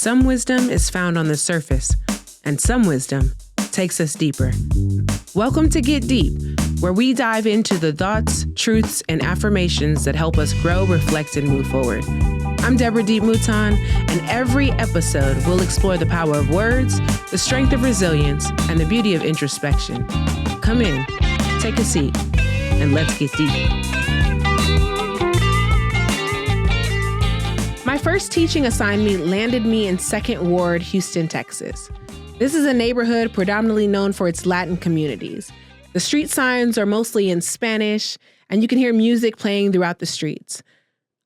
Some wisdom is found on the surface, and some wisdom takes us deeper. Welcome to Get Deep, where we dive into the thoughts, truths, and affirmations that help us grow, reflect, and move forward. I'm Deborah D.E.E.P, Mouton, and every episode we'll explore the power of words, the strength of resilience, and the beauty of introspection. Come in, take a seat, and let's get deep. My first teaching assignment landed me in 2nd Ward, Houston, Texas. This is a neighborhood predominantly known for its Latin communities. The street signs are mostly in Spanish, and you can hear music playing throughout the streets.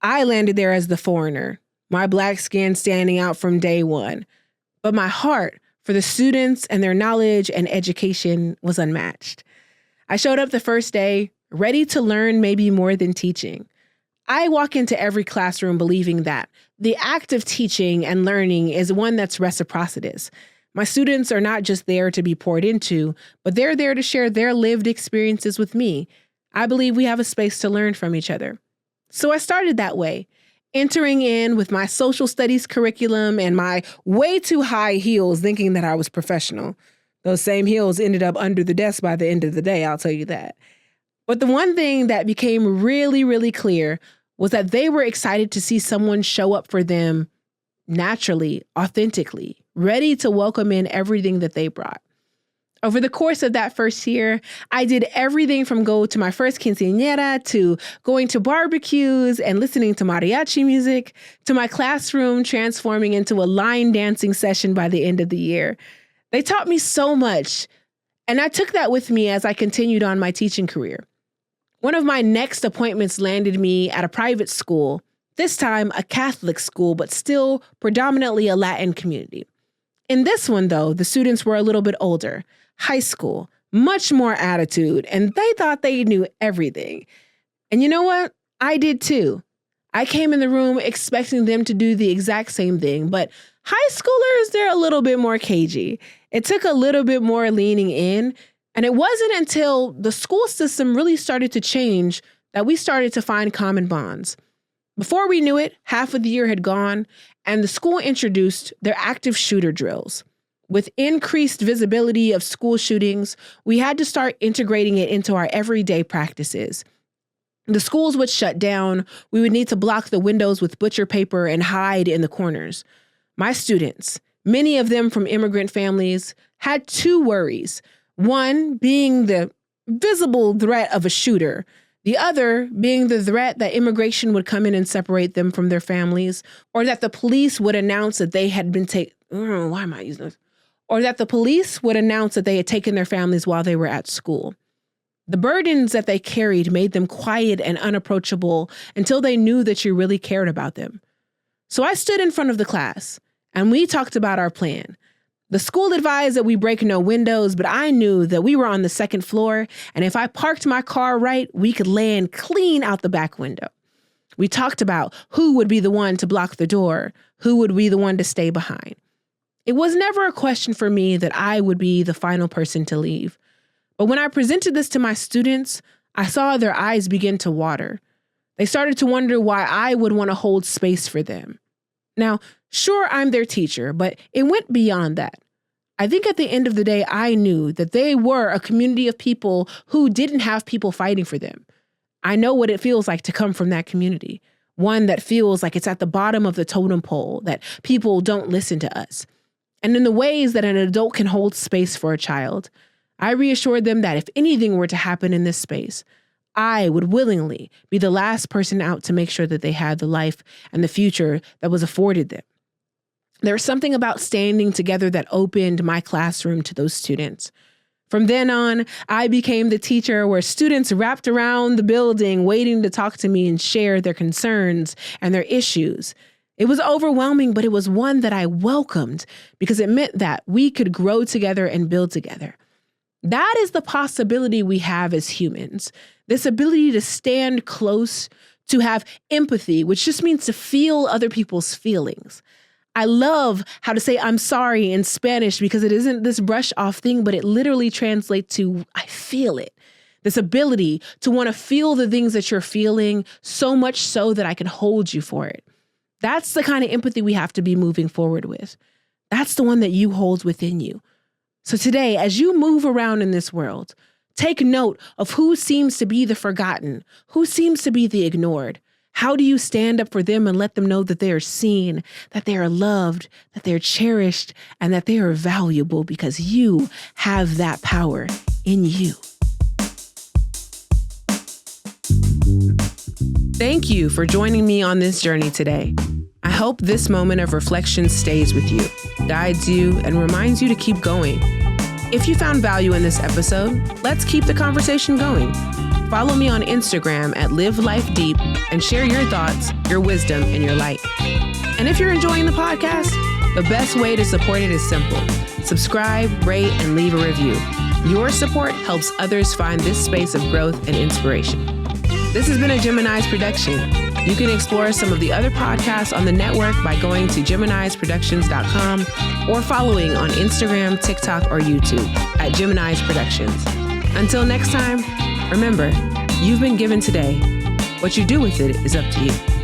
I landed there as the foreigner, my black skin standing out from day one. But my heart for the students and their knowledge and education was unmatched. I showed up the first day, ready to learn maybe more than teaching. I walk into every classroom believing that the act of teaching and learning is one that's reciprocitous. My students are not just there to be poured into, but they're there to share their lived experiences with me. I believe we have a space to learn from each other. So I started that way, entering in with my social studies curriculum and my way too high heels, thinking that I was professional. Those same heels ended up under the desk by the end of the day, I'll tell you that. But the one thing that became really, really clear was that they were excited to see someone show up for them naturally, authentically, ready to welcome in everything that they brought. Over the course of that first year, I did everything from go to my first quinceañera to going to barbecues and listening to mariachi music to my classroom transforming into a line dancing session by the end of the year. They taught me so much, and I took that with me as I continued on my teaching career. One of my next appointments landed me at a private school, this time a Catholic school, but still predominantly a Latin community. In this one, though, the students were a little bit older, high school, much more attitude, and they thought they knew everything. And you know what? I did too. I came in the room expecting them to do the exact same thing, but high schoolers, they're a little bit more cagey. It took a little bit more leaning in, and it wasn't until the school system really started to change that we started to find common bonds. Before we knew it, half of the year had gone, and the school introduced their active shooter drills. With increased visibility of school shootings, we had to start integrating it into our everyday practices. The schools would shut down. We would need to block the windows with butcher paper and hide in the corners. My students, many of them from immigrant families, had 2 worries. One being the visible threat of a shooter. The other being the threat that immigration would come in and separate them from their families, or that the police would announce that they had been or that the police would announce that they had taken their families while they were at school. The burdens that they carried made them quiet and unapproachable until they knew that you really cared about them. So I stood in front of the class, and we talked about our plan. The school advised that we break no windows, but I knew that we were on the 2nd floor, and if I parked my car right, we could land clean out the back window. We talked about who would be the one to block the door, who would be the one to stay behind. It was never a question for me that I would be the final person to leave. But when I presented this to my students, I saw their eyes begin to water. They started to wonder why I would want to hold space for them. Now, sure, I'm their teacher, but it went beyond that. I think at the end of the day, I knew that they were a community of people who didn't have people fighting for them. I know what it feels like to come from that community, one that feels like it's at the bottom of the totem pole, that people don't listen to us. And in the ways that an adult can hold space for a child, I reassured them that if anything were to happen in this space, I would willingly be the last person out to make sure that they had the life and the future that was afforded them. There was something about standing together that opened my classroom to those students. From then on, I became the teacher where students wrapped around the building waiting to talk to me and share their concerns and their issues. It was overwhelming, but it was one that I welcomed because it meant that we could grow together and build together. That is the possibility we have as humans, this ability to stand close, to have empathy, which just means to feel other people's feelings. I love how to say I'm sorry in Spanish because it isn't this brush off thing, but it literally translates to I feel it. This ability to want to feel the things that you're feeling so much so that I can hold you for it. That's the kind of empathy we have to be moving forward with. That's the one that you hold within you. So today, as you move around in this world, take note of who seems to be the forgotten, who seems to be the ignored. How do you stand up for them and let them know that they are seen, that they are loved, that they're cherished, and that they are valuable because you have that power in you? Thank you for joining me on this journey today. I hope this moment of reflection stays with you, guides you, and reminds you to keep going. If you found value in this episode, let's keep the conversation going. Follow me on Instagram at Live Life Deep and share your thoughts, your wisdom, and your light. And if you're enjoying the podcast, the best way to support it is simple. Subscribe, rate, and leave a review. Your support helps others find this space of growth and inspiration. This has been a Gemini's production. You can explore some of the other podcasts on the network by going to GeminisProductions.com or following on Instagram, TikTok, or YouTube at Gemini's Productions. Until next time, remember, you've been given today. What you do with it is up to you.